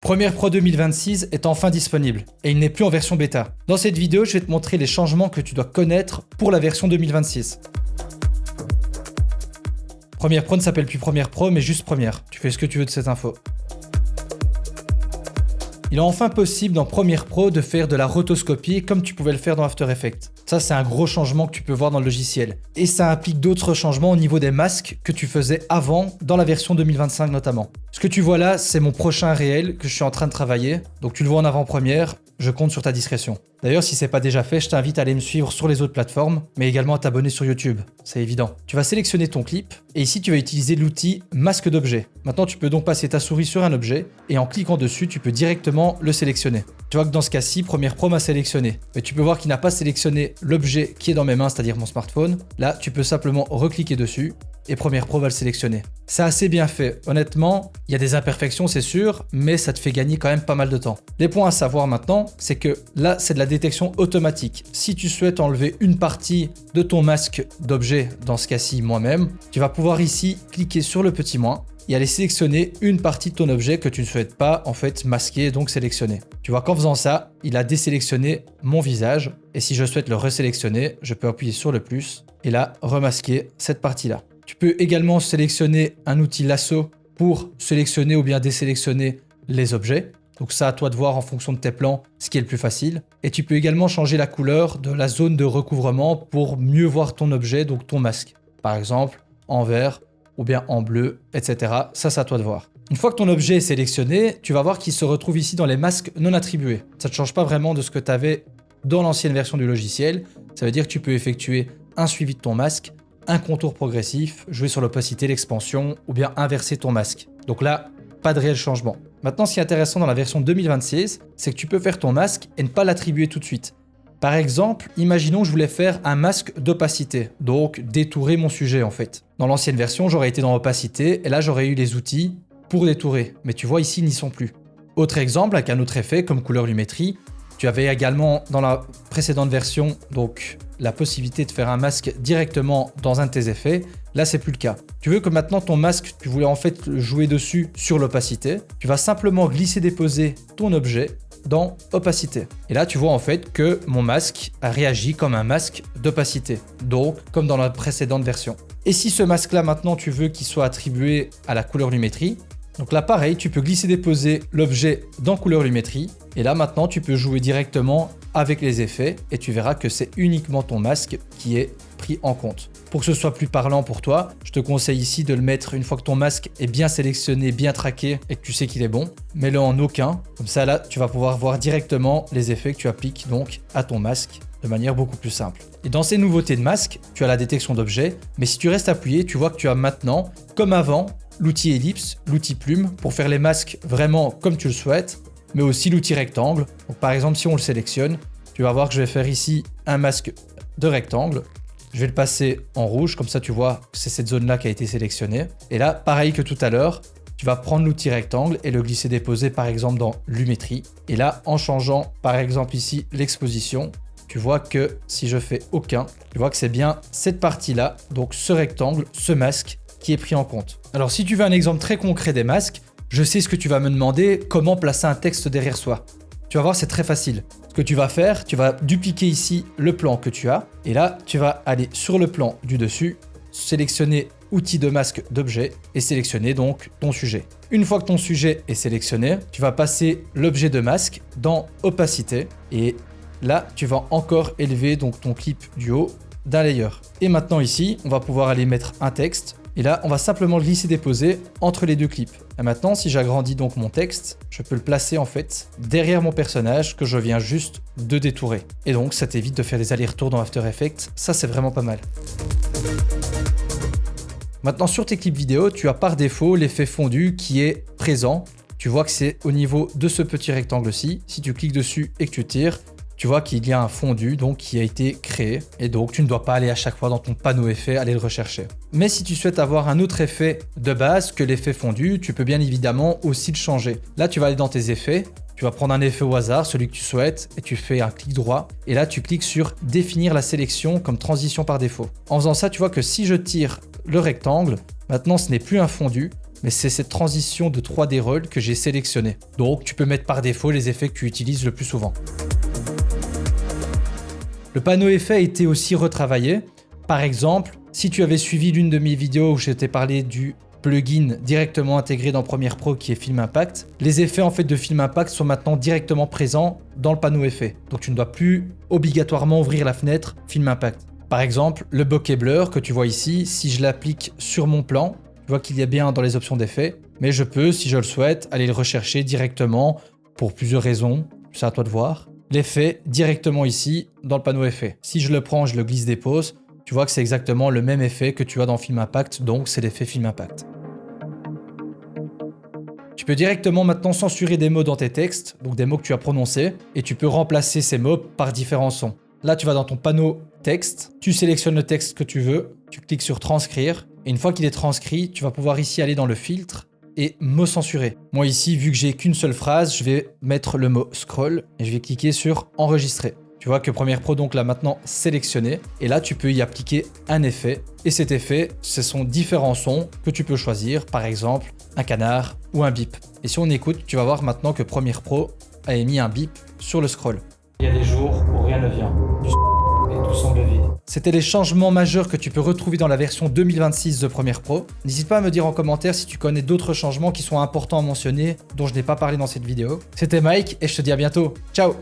Premiere Pro 2026 est enfin disponible et il n'est plus en version bêta. Dans cette vidéo, je vais te montrer les changements que tu dois connaître pour la version 2026. Premiere Pro ne s'appelle plus Premiere Pro mais juste Premiere. Tu fais ce que tu veux de cette info. Il est enfin possible dans Premiere Pro de faire de la rotoscopie comme tu pouvais le faire dans After Effects. Ça, c'est un gros changement que tu peux voir dans le logiciel. Et ça implique d'autres changements au niveau des masques que tu faisais avant dans la version 2025 notamment. Ce que tu vois là, c'est mon prochain réel que je suis en train de travailler. Donc tu le vois en avant-première, je compte sur ta discrétion. D'ailleurs, si c'est pas déjà fait, je t'invite à aller me suivre sur les autres plateformes, mais également à t'abonner sur YouTube. C'est évident. Tu vas sélectionner ton clip et ici tu vas utiliser l'outil masque d'objet. Maintenant, tu peux donc passer ta souris sur un objet et en cliquant dessus, tu peux directement le sélectionner. Tu vois que dans ce cas-ci, Premiere Pro m'a sélectionné. Mais tu peux voir qu'il n'a pas sélectionné l'objet qui est dans mes mains, c'est-à-dire mon smartphone. Là, tu peux simplement recliquer dessus et Premiere Pro va le sélectionner. C'est assez bien fait. Honnêtement, il y a des imperfections, c'est sûr, mais ça te fait gagner quand même pas mal de temps. Les points à savoir maintenant, c'est que là, c'est de la détection automatique. Si tu souhaites enlever une partie de ton masque d'objet, dans ce cas-ci moi-même, tu vas pouvoir ici cliquer sur le petit moins et aller sélectionner une partie de ton objet que tu ne souhaites pas en fait masquer, donc sélectionner. Tu vois qu'en faisant ça, il a désélectionné mon visage et si je souhaite le resélectionner, je peux appuyer sur le plus et là, remasquer cette partie-là. Tu peux également sélectionner un outil lasso pour sélectionner ou bien désélectionner les objets. Donc ça, à toi de voir en fonction de tes plans ce qui est le plus facile. Et tu peux également changer la couleur de la zone de recouvrement pour mieux voir ton objet, donc ton masque. Par exemple, en vert ou bien en bleu, etc. Ça, c'est à toi de voir. Une fois que ton objet est sélectionné, tu vas voir qu'il se retrouve ici dans les masques non attribués. Ça ne change pas vraiment de ce que tu avais dans l'ancienne version du logiciel. Ça veut dire que tu peux effectuer un suivi de ton masque, un contour progressif, jouer sur l'opacité, l'expansion ou bien inverser ton masque. Donc là, pas de réel changement. Maintenant, ce qui est intéressant dans la version 2026, c'est que tu peux faire ton masque et ne pas l'attribuer tout de suite. Par exemple, imaginons que je voulais faire un masque d'opacité, donc détourer mon sujet en fait. Dans l'ancienne version, j'aurais été dans opacité et là j'aurais eu les outils pour détourer, mais tu vois ici, ils n'y sont plus. Autre exemple, avec un autre effet comme couleur lumétrie, tu avais également dans la précédente version donc la possibilité de faire un masque directement dans un de tes effets. Là, c'est plus le cas. Tu veux que maintenant ton masque, tu voulais en fait jouer dessus sur l'opacité. Tu vas simplement glisser-déposer ton objet dans opacité. Et là, tu vois en fait que mon masque a réagi comme un masque d'opacité. Donc, comme dans la précédente version. Et si ce masque-là, maintenant, tu veux qu'il soit attribué à la couleur lumétrie, donc là, pareil, tu peux glisser-déposer l'objet dans couleur lumétrie. Et là, maintenant, tu peux jouer directement avec les effets et tu verras que c'est uniquement ton masque qui est pris en compte. Pour que ce soit plus parlant pour toi, je te conseille ici de le mettre une fois que ton masque est bien sélectionné, bien traqué et que tu sais qu'il est bon. Mets-le en aucun. Comme ça, là, tu vas pouvoir voir directement les effets que tu appliques donc à ton masque de manière beaucoup plus simple. Et dans ces nouveautés de masque, tu as la détection d'objets. Mais si tu restes appuyé, tu vois que tu as maintenant, comme avant, l'outil ellipse, l'outil plume pour faire les masques vraiment comme tu le souhaites, mais aussi l'outil rectangle. Donc par exemple, si on le sélectionne, tu vas voir que je vais faire ici un masque de rectangle. Je vais le passer en rouge, comme ça tu vois que c'est cette zone-là qui a été sélectionnée. Et là, pareil que tout à l'heure, tu vas prendre l'outil rectangle et le glisser-déposer par exemple dans lumétrie. Et là, en changeant par exemple ici l'exposition, tu vois que si je fais aucun, tu vois que c'est bien cette partie-là, donc ce rectangle, ce masque, qui est pris en compte. Alors si tu veux un exemple très concret des masques, je sais ce que tu vas me demander, comment placer un texte derrière soi. Tu vas voir, c'est très facile. Ce que tu vas faire, tu vas dupliquer ici le plan que tu as, et là, tu vas aller sur le plan du dessus, sélectionner outil de masque d'objet, et sélectionner donc ton sujet. Une fois que ton sujet est sélectionné, tu vas passer l'objet de masque dans opacité, et là, tu vas encore élever donc ton clip du haut d'un layer. Et maintenant ici, on va pouvoir aller mettre un texte. Et là, on va simplement glisser-déposer entre les deux clips. Et maintenant, si j'agrandis donc mon texte, je peux le placer en fait derrière mon personnage que je viens juste de détourer. Et donc, ça t'évite de faire des allers-retours dans After Effects. Ça, c'est vraiment pas mal. Maintenant, sur tes clips vidéo, tu as par défaut l'effet fondu qui est présent. Tu vois que c'est au niveau de ce petit rectangle-ci. Si tu cliques dessus et que tu tires, tu vois qu'il y a un fondu donc qui a été créé et donc tu ne dois pas aller à chaque fois dans ton panneau effet aller le rechercher. Mais si tu souhaites avoir un autre effet de base que l'effet fondu, tu peux bien évidemment aussi le changer. Là, tu vas aller dans tes effets, tu vas prendre un effet au hasard, celui que tu souhaites, et tu fais un clic droit. Et là, tu cliques sur définir la sélection comme transition par défaut. En faisant ça, tu vois que si je tire le rectangle, maintenant ce n'est plus un fondu, mais c'est cette transition de 3D Roll que j'ai sélectionnée. Donc tu peux mettre par défaut les effets que tu utilises le plus souvent. Le panneau effet a été aussi retravaillé. Par exemple, si tu avais suivi l'une de mes vidéos où je t'ai parlé du plugin directement intégré dans Premiere Pro qui est Film Impact, les effets en fait de Film Impact sont maintenant directement présents dans le panneau effet. Donc tu ne dois plus obligatoirement ouvrir la fenêtre Film Impact. Par exemple, le bokeh blur que tu vois ici, si je l'applique sur mon plan, tu vois qu'il y a bien dans les options d'effets, mais je peux, si je le souhaite, aller le rechercher directement pour plusieurs raisons, c'est à toi de voir. L'effet directement ici dans le panneau effet. Si je le prends, je le glisse dépose, tu vois que c'est exactement le même effet que tu as dans Film Impact, donc c'est l'effet Film Impact. Tu peux directement maintenant censurer des mots dans tes textes, donc des mots que tu as prononcés, et tu peux remplacer ces mots par différents sons. Là, tu vas dans ton panneau texte, tu sélectionnes le texte que tu veux, tu cliques sur transcrire, et une fois qu'il est transcrit, tu vas pouvoir ici aller dans le filtre et mots censurés. Moi ici, vu que j'ai qu'une seule phrase, je vais mettre le mot scroll et je vais cliquer sur enregistrer. Tu vois que Premiere Pro donc l'a maintenant sélectionné et là tu peux y appliquer un effet et cet effet ce sont différents sons que tu peux choisir, par exemple un canard ou un bip. Et si on écoute, tu vas voir maintenant que Premiere Pro a émis un bip sur le scroll. Il y a des jours où rien ne vient, et tout semble vide. C'était les changements majeurs que tu peux retrouver dans la version 2026 de Premiere Pro. N'hésite pas à me dire en commentaire si tu connais d'autres changements qui sont importants à mentionner dont je n'ai pas parlé dans cette vidéo. C'était Mike et je te dis à bientôt. Ciao!